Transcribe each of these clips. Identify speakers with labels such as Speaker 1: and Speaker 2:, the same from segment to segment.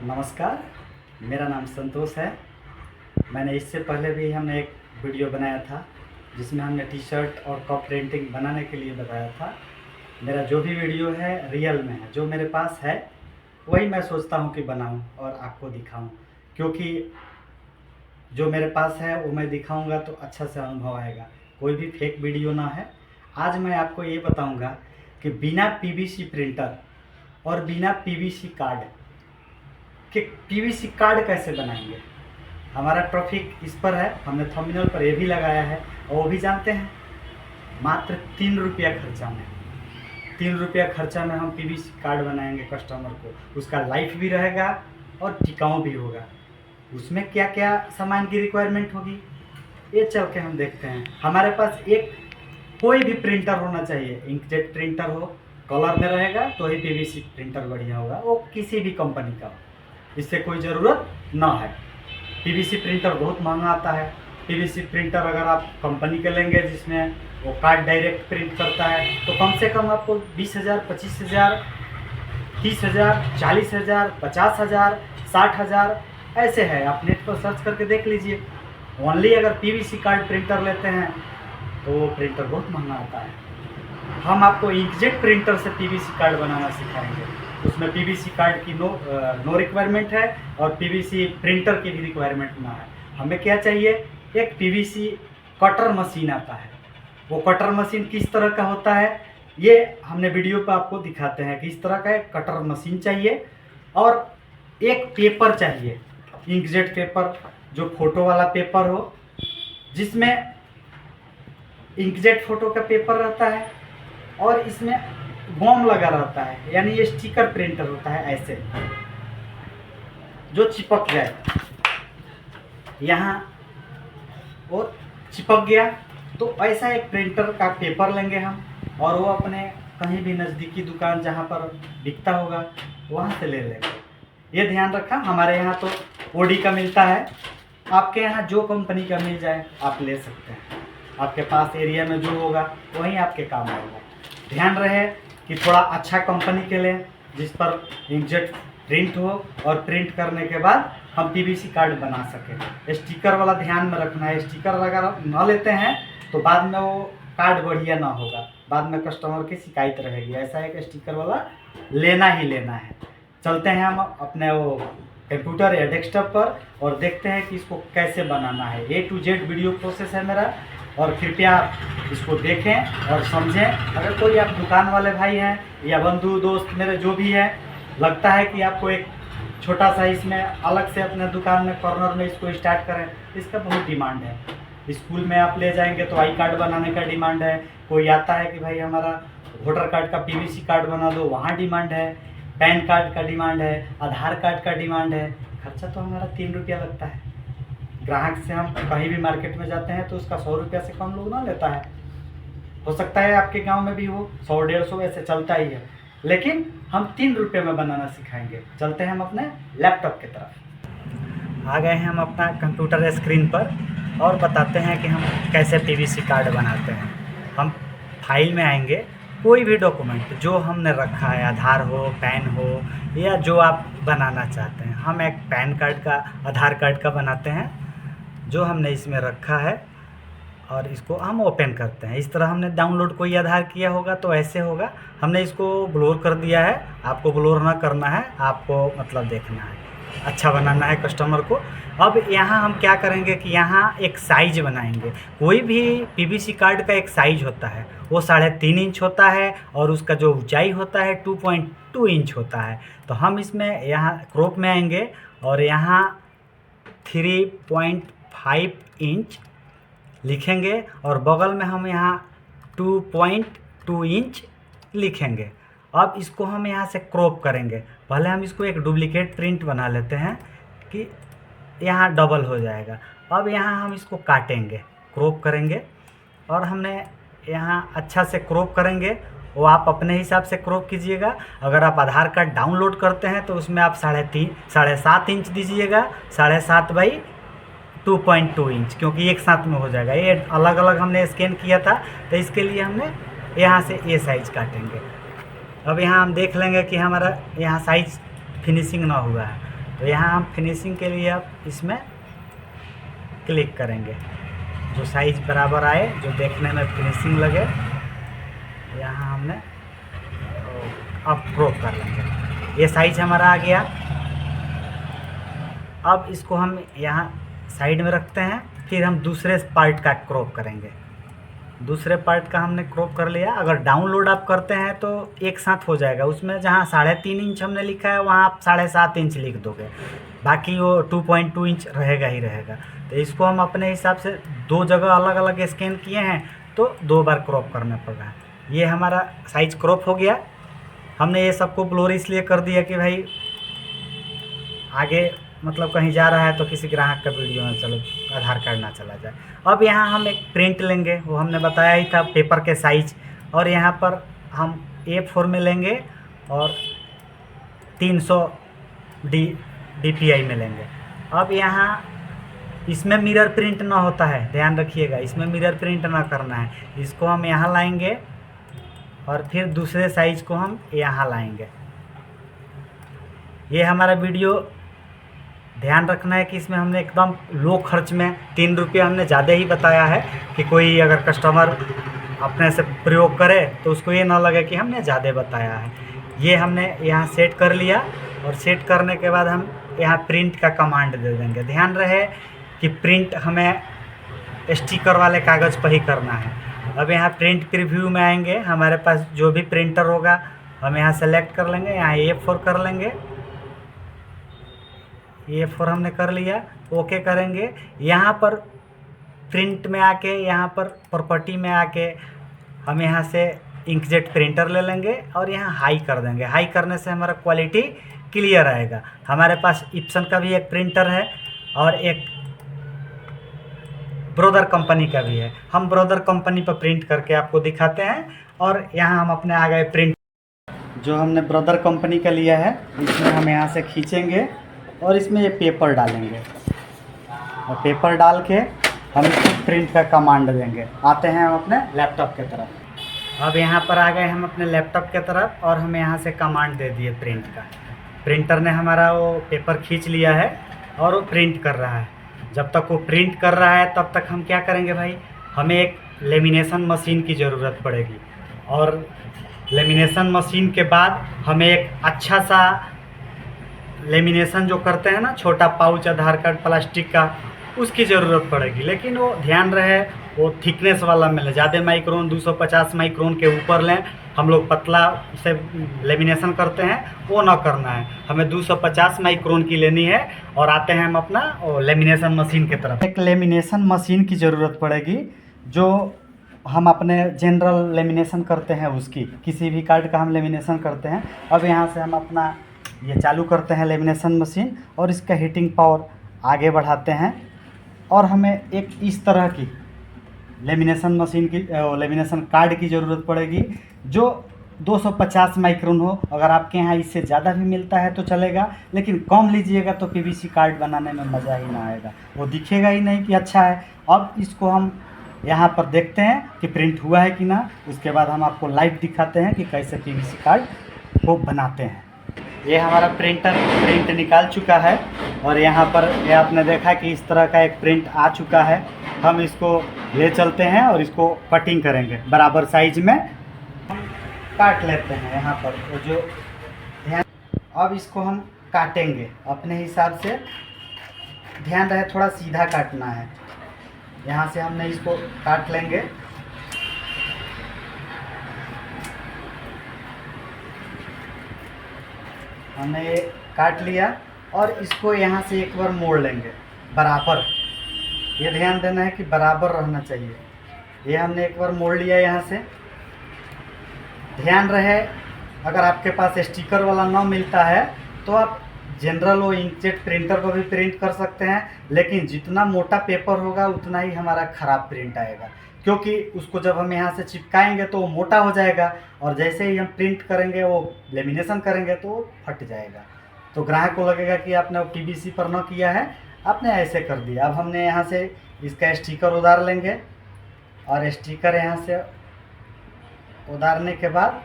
Speaker 1: नमस्कार, मेरा नाम संतोष है। मैंने इससे पहले भी हमने एक वीडियो बनाया था जिसमें हमने टी शर्ट और कप प्रिंटिंग बनाने के लिए बताया था। मेरा जो भी वीडियो है रियल में है, जो मेरे पास है वही मैं सोचता हूँ कि बनाऊँ और आपको दिखाऊँ, क्योंकि जो मेरे पास है वो मैं दिखाऊँगा तो अच्छा से अनुभव आएगा, कोई भी फेक वीडियो ना है। आज मैं आपको ये बताऊँगा कि बिना पीवीसी प्रिंटर और बिना पीवीसी कार्ड कि पीवीसी कार्ड कैसे बनाएंगे। हमारा टॉपिक इस पर है, हमने थंबनेल पर ये भी लगाया है और वो भी जानते हैं। मात्र 3 रुपया खर्चा में 3 रुपया खर्चा में हम पीवीसी कार्ड बनाएंगे कस्टमर को। उसका लाइफ भी रहेगा और टिकाऊ भी होगा। उसमें क्या क्या सामान की रिक्वायरमेंट होगी ये चल के हम देखते हैं। हमारे पास एक कोई भी प्रिंटर होना चाहिए, इंकजेट प्रिंटर हो, कलर में रहेगा तो ही पीवीसी प्रिंटर बढ़िया होगा, वो किसी भी कंपनी का हो, इससे कोई ज़रूरत ना है। पीवीसी प्रिंटर बहुत महंगा आता है। पीवीसी प्रिंटर अगर आप कंपनी के लेंगे जिसमें वो कार्ड डायरेक्ट प्रिंट करता है तो कम से कम आपको 20,000, 25,000, 30,000, 40,000, 50,000, 60,000 ऐसे है। आप नेट पर सर्च करके देख लीजिए। ओनली अगर पीवीसी कार्ड प्रिंटर लेते हैं तो वो प्रिंटर बहुत महंगा आता है। हम आपको इंकजेट प्रिंटर से पीवीसी कार्ड बनाना सिखाएंगे। उसमें पीवीसी कार्ड की नो रिक्वायरमेंट है और पीवीसी प्रिंटर की भी रिक्वायरमेंट ना है। हमें क्या चाहिए, एक पीवीसी कटर मशीन आता है। वो कटर मशीन किस तरह का होता है ये हमने वीडियो पर आपको दिखाते हैं कि इस तरह का एक कटर मशीन चाहिए और एक पेपर चाहिए, इंकजेट पेपर, जो फोटो वाला पेपर हो, जिसमें इंकजेट फोटो का पेपर रहता है और इसमें बॉम लगा रहता है, यानी ये स्टिकर प्रिंटर होता है ऐसे जो चिपक जाए यहाँ और चिपक गया। तो ऐसा एक प्रिंटर का पेपर लेंगे हम और वो अपने कहीं भी नज़दीकी दुकान जहाँ पर बिकता होगा वहाँ से ले लेंगे। ये ध्यान रखा, हमारे यहाँ तो ओडी का मिलता है, आपके यहाँ जो कंपनी का मिल जाए आप ले सकते हैं। आपके पास एरिया में जो होगा वहीं आपके काम आएगा। ध्यान रहे कि थोड़ा अच्छा कंपनी के लें जिस पर इंकजेट प्रिंट हो और प्रिंट करने के बाद हम पीवीसी कार्ड बना सकें। स्टिकर वाला ध्यान में रखना है, स्टिकर अगर आप न लेते हैं तो बाद में वो कार्ड बढ़िया ना होगा, बाद में कस्टमर की शिकायत रहेगी। ऐसा एक स्टिकर वाला लेना ही लेना है। चलते हैं हम अपने वो कंप्यूटर या डेस्कटॉप पर और देखते हैं कि इसको कैसे बनाना है। A to Z video process है मेरा, और कृपया इसको देखें और समझें। अगर कोई आप दुकान वाले भाई हैं या बंधु दोस्त मेरे जो भी है, लगता है कि आपको एक छोटा सा इसमें अलग से अपने दुकान में कॉर्नर में इसको स्टार्ट करें, इसका बहुत डिमांड है। स्कूल में आप ले जाएंगे तो आई कार्ड बनाने का डिमांड है। कोई आता है कि भाई हमारा वोटर कार्ड का पीवीसी कार्ड बना दो, वहाँ डिमांड है। पैन कार्ड का डिमांड है, आधार कार्ड का डिमांड है। खर्चा तो हमारा 3 रुपया लगता है। ग्राहक से हम कहीं भी मार्केट में जाते हैं तो उसका 100 रुपया से कम लोग ना लेता है। हो सकता है आपके गांव में भी हो 100-150 ऐसे चलता ही है, लेकिन हम 3 रुपये में बनाना सिखाएंगे। चलते हैं हम अपने लैपटॉप की तरफ। आ गए हैं हम अपना कंप्यूटर स्क्रीन पर और बताते हैं कि हम कैसे पीवीसी कार्ड बनाते हैं। हम फाइल में आएंगे, कोई भी डॉक्यूमेंट जो हमने रखा है, आधार हो, पैन हो या जो आप बनाना चाहते हैं। हम एक पैन कार्ड का, आधार कार्ड का बनाते हैं जो हमने इसमें रखा है और इसको हम ओपन करते हैं। इस तरह हमने डाउनलोड कोई आधार किया होगा तो ऐसे होगा। हमने इसको ब्लोर कर दिया है, आपको ब्लोर ना करना है, आपको मतलब देखना है, अच्छा बनाना है कस्टमर को। अब यहाँ हम क्या करेंगे कि यहाँ एक साइज बनाएंगे। कोई भी पीवीसी कार्ड का एक साइज होता है, वो 3.5 इंच होता है और उसका जो ऊंचाई होता है 2.2 इंच होता है। तो हम इसमें यहाँ क्रॉप में आएंगे और यहाँ 3.5 इंच लिखेंगे और बगल में हम यहाँ 2.2 इंच लिखेंगे। अब इसको हम यहाँ से क्रॉप करेंगे। पहले हम इसको एक डुप्लीकेट प्रिंट बना लेते हैं कि यहाँ डबल हो जाएगा। अब यहाँ हम इसको काटेंगे, क्रॉप करेंगे और हमने यहाँ अच्छा से क्रॉप करेंगे। वो आप अपने हिसाब से क्रॉप कीजिएगा। अगर आप आधार कार्ड डाउनलोड करते हैं तो उसमें आप 7.5 इंच दीजिएगा, 7.5 बाई 2.2 इंच, क्योंकि एक साथ में हो जाएगा। ये अलग अलग हमने स्कैन किया था तो इसके लिए हमने यहाँ से ये साइज काटेंगे। अब यहाँ हम देख लेंगे कि हमारा यहाँ साइज फिनिशिंग ना हुआ है तो यहाँ हम फिनिशिंग के लिए अब इसमें क्लिक करेंगे, जो साइज बराबर आए, जो देखने में फिनिशिंग लगे, यहाँ हमने अब क्रॉप कर लेंगे। ये साइज हमारा आ गया। अब इसको हम यहाँ साइड में रखते हैं, फिर हम दूसरे पार्ट का क्रॉप करेंगे। दूसरे पार्ट का हमने क्रॉप कर लिया। अगर डाउनलोड आप करते हैं तो एक साथ हो जाएगा, उसमें जहाँ 3.5 इंच हमने लिखा है वहाँ आप 7.5 इंच लिख दोगे, बाकी वो 2.2 इंच रहेगा ही रहेगा। तो इसको हम अपने हिसाब से 2 जगह अलग अलग स्कैन किए हैं तो 2 बार क्रॉप करना पड़ रहा है। ये हमारा साइज क्रॉप हो गया। हमने ये सबको ब्लोर इसलिए कर दिया कि भाई आगे मतलब कहीं जा रहा है तो किसी ग्राहक का वीडियो में चलो आधार कार्ड ना चला जाए। अब यहाँ हम एक प्रिंट लेंगे, वो हमने बताया ही था पेपर के साइज, और यहाँ पर हम A4 में लेंगे और 300 DPI में लेंगे। अब यहाँ इसमें मिरर प्रिंट ना होता है, ध्यान रखिएगा, इसमें मिरर प्रिंट ना करना है। इसको हम यहाँ लाएंगे और फिर दूसरे साइज को हम यहाँ लाएंगे। ये हमारा वीडियो ध्यान रखना है कि इसमें हमने एकदम लो खर्च में 3 रुपये हमने ज़्यादा ही बताया है कि कोई अगर कस्टमर अपने से प्रयोग करे तो उसको ये ना लगे कि हमने ज़्यादा बताया है। ये हमने यहाँ सेट कर लिया, और सेट करने के बाद हम यहाँ प्रिंट का कमांड दे देंगे। ध्यान रहे कि प्रिंट हमें स्टिकर वाले कागज़ पर ही करना है। अब यहाँ प्रिंट प्रीव्यू में आएंगे, हमारे पास जो भी प्रिंटर होगा हम यहाँ सेलेक्ट कर लेंगे, यहाँ A4 कर लेंगे। A4 हमने कर लिया, ओके करेंगे। यहाँ पर प्रिंट में आके, यहाँ पर प्रॉपर्टी में आके हम यहाँ से इंकजेट प्रिंटर ले लेंगे और यहाँ हाई कर देंगे। हाई करने से हमारा क्वालिटी क्लियर आएगा। हमारे पास इप्सन का भी एक प्रिंटर है और एक ब्रोदर कंपनी का भी है। हम ब्रोदर कंपनी पर प्रिंट करके आपको दिखाते हैं। और यहाँ हम अपने आ गए प्रिंट, जो हमने ब्रोदर कंपनी का लिया है, इसमें हम यहाँ से खींचेंगे और इसमें ये पेपर डालेंगे, और पेपर डाल के हम इसको प्रिंट का कमांड देंगे। आते हैं हम अपने लैपटॉप के तरफ। अब यहाँ पर आ गए हम अपने लैपटॉप के तरफ और हम यहाँ से कमांड दे दिए प्रिंट का। प्रिंटर ने हमारा वो पेपर खींच लिया है और वो प्रिंट कर रहा है। जब तक वो प्रिंट कर रहा है तब तक हम क्या करेंगे भाई, हमें एक लेमिनेशन मशीन की ज़रूरत पड़ेगी। और लेमिनेशन मशीन के बाद हमें एक अच्छा सा लेमिनेशन जो करते हैं ना, छोटा पाउच आधार कार्ड प्लास्टिक का, उसकी ज़रूरत पड़ेगी। लेकिन वो ध्यान रहे वो थिकनेस वाला मिले, ज़्यादा माइक्रोन 250 माइक्रोन के ऊपर लें। हम लोग पतला से लेमिनेशन करते हैं, वो ना करना है, हमें 250 माइक्रोन की लेनी है। और आते हैं हम अपना लेमिनेशन मशीन की तरफ। एक लेमिनेशन मशीन की ज़रूरत पड़ेगी, जो हम अपने जनरल लेमिनेशन करते हैं उसकी, किसी भी कार्ड का हम लेमिनेशन करते हैं। अब यहाँ से हम अपना ये चालू करते हैं लेमिनेशन मशीन और इसका हीटिंग पावर आगे बढ़ाते हैं। और हमें एक इस तरह की लेमिनेशन मशीन की लेमिनेशन कार्ड की ज़रूरत पड़ेगी, जो 250 माइक्रोन हो। अगर आपके यहाँ इससे ज़्यादा भी मिलता है तो चलेगा, लेकिन कम लीजिएगा तो पीवीसी कार्ड बनाने में मज़ा ही ना आएगा, वो दिखेगा ही नहीं कि अच्छा है। अब इसको हम यहाँ पर देखते हैं कि प्रिंट हुआ है कि ना। उसके बाद हम आपको लाइव दिखाते हैं कि कैसे पीवीसी कार्ड को बनाते हैं। ये हमारा प्रिंटर प्रिंट निकाल चुका है और यहाँ पर ये आपने देखा कि इस तरह का एक प्रिंट आ चुका है। हम इसको ले चलते हैं और इसको कटिंग करेंगे बराबर साइज में। हम काट लेते हैं यहाँ पर वो जो ध्यान। अब इसको हम काटेंगे अपने हिसाब से, ध्यान रहे थोड़ा सीधा काटना है। यहाँ से हमने इसको काट लेंगे। हमने ये काट लिया और इसको यहाँ से एक बार मोड़ लेंगे बराबर। ये ध्यान देना है कि बराबर रहना चाहिए। ये हमने एक बार मोड़ लिया यहाँ से। ध्यान रहे अगर आपके पास स्टिकर वाला ना मिलता है तो आप जनरल वो इंकजेट प्रिंटर पर भी प्रिंट कर सकते हैं, लेकिन जितना मोटा पेपर होगा उतना ही हमारा ख़राब प्रिंट आएगा, क्योंकि उसको जब हम यहाँ से चिपकाएंगे तो वो मोटा हो जाएगा और जैसे ही हम प्रिंट करेंगे, वो लेमिनेशन करेंगे तो वो फट जाएगा। तो ग्राहक को लगेगा कि आपने वो पीवीसी पर न किया है, आपने ऐसे कर दिया। अब हमने यहाँ से इसका स्टिकर उतार लेंगे और स्टिकर यहाँ से उतारने के बाद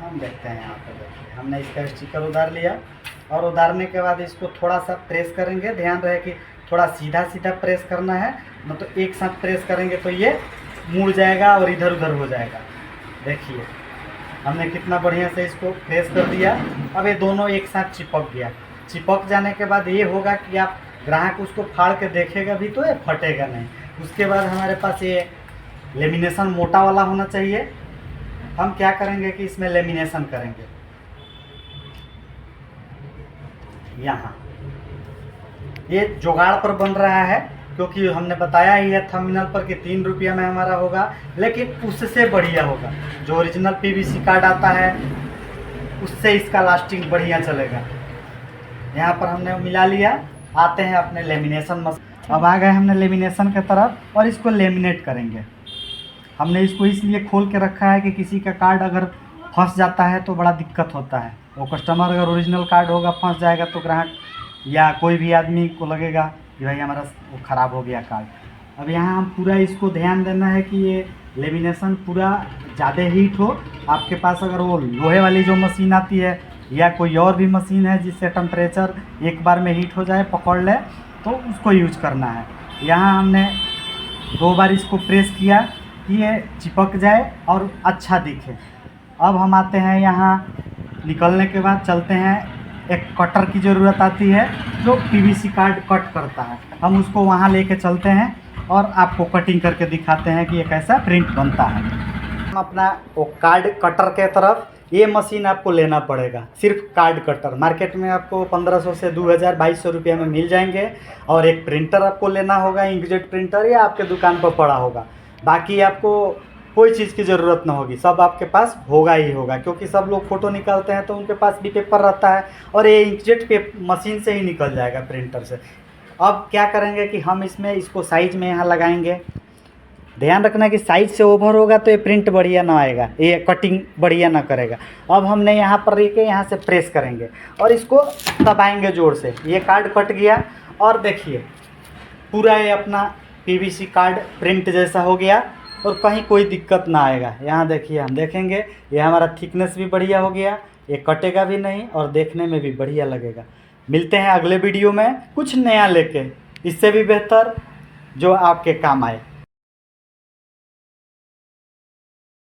Speaker 1: हम हम देखते हैं। यहाँ पर देखिए हमने इसका स्टिकर उतार लिया और उतारने के बाद इसको थोड़ा सा प्रेस करेंगे। ध्यान रहे कि थोड़ा सीधा सीधा प्रेस करना है, मतलब एक साथ प्रेस करेंगे तो ये मुड़ जाएगा और इधर उधर हो जाएगा। देखिए हमने कितना बढ़िया से इसको प्रेस कर दिया। अब ये दोनों एक साथ चिपक गया। चिपक जाने के बाद ये होगा कि आप ग्राहक उसको फाड़ के देखेगा भी तो ये फटेगा नहीं। उसके बाद हमारे पास ये लेमिनेशन मोटा वाला होना चाहिए। हम क्या करेंगे कि इसमें लेमिनेशन करेंगे। यहाँ ये जुगाड़ पर बन रहा है, क्योंकि हमने बताया ही है थंबनेल पर कि 3 रुपया में हमारा होगा, लेकिन उससे बढ़िया होगा। जो ओरिजिनल पीवीसी कार्ड आता है उससे इसका लास्टिंग बढ़िया चलेगा। यहाँ पर हमने मिला लिया। आते हैं अपने लेमिनेशन मशीन। अब आ गए हमने लेमिनेशन की तरफ और इसको लेमिनेट करेंगे। हमने इसको इसलिए खोल के रखा है कि किसी का कार्ड अगर फंस जाता है तो बड़ा दिक्कत होता है। वो कस्टमर अगर ओरिजिनल कार्ड होगा फंस जाएगा तो ग्राहक या कोई भी आदमी को लगेगा कि भाई हमारा वो ख़राब हो गया कार्ड। अब यहाँ हम पूरा इसको ध्यान देना है कि ये लेमिनेशन पूरा ज़्यादा हीट हो। आपके पास अगर वो लोहे वाली जो मशीन आती है या कोई और भी मशीन है जिससे टेम्परेचर एक बार में हीट हो जाए, पकड़ ले, तो उसको यूज करना है। यहाँ हमने 2 बार इसको प्रेस किया कि ये चिपक जाए और अच्छा दिखे। अब हम आते हैं यहाँ, निकलने के बाद चलते हैं। एक कटर की ज़रूरत आती है जो पीवीसी कार्ड कट करता है। हम उसको वहाँ लेके चलते हैं और आपको कटिंग करके दिखाते हैं कि ये कैसा प्रिंट बनता है। हम अपना वो कार्ड कटर के तरफ, ये मशीन आपको लेना पड़ेगा। सिर्फ कार्ड कटर मार्केट में आपको 1500 से 2000 2200 रुपये में मिल जाएंगे। और एक प्रिंटर आपको लेना होगा, इंकजेट प्रिंटर, या आपके दुकान पर पड़ा होगा। बाकी आपको कोई चीज़ की ज़रूरत ना होगी, सब आपके पास होगा ही होगा, क्योंकि सब लोग फ़ोटो निकालते हैं तो उनके पास भी पेपर रहता है और ये इंकजेट मशीन से ही निकल जाएगा, प्रिंटर से। अब क्या करेंगे कि हम इसको साइज़ में यहाँ लगाएंगे। ध्यान रखना कि साइज से ओवर होगा तो ये प्रिंट बढ़िया ना आएगा, ये कटिंग बढ़िया ना करेगा। अब हमने यहाँ पर रख के यहाँ से प्रेस करेंगे और इसको दबाएंगे ज़ोर से। ये कार्ड कट गया और देखिए पूरा ये अपना पीवीसी कार्ड प्रिंट जैसा हो गया और कहीं कोई दिक्कत ना आएगा। यहाँ देखिए, हम देखेंगे ये हमारा थिकनेस भी बढ़िया हो गया, ये कटेगा भी नहीं और देखने में भी बढ़िया लगेगा। मिलते हैं अगले वीडियो में कुछ नया लेके, इससे भी बेहतर जो आपके काम आए।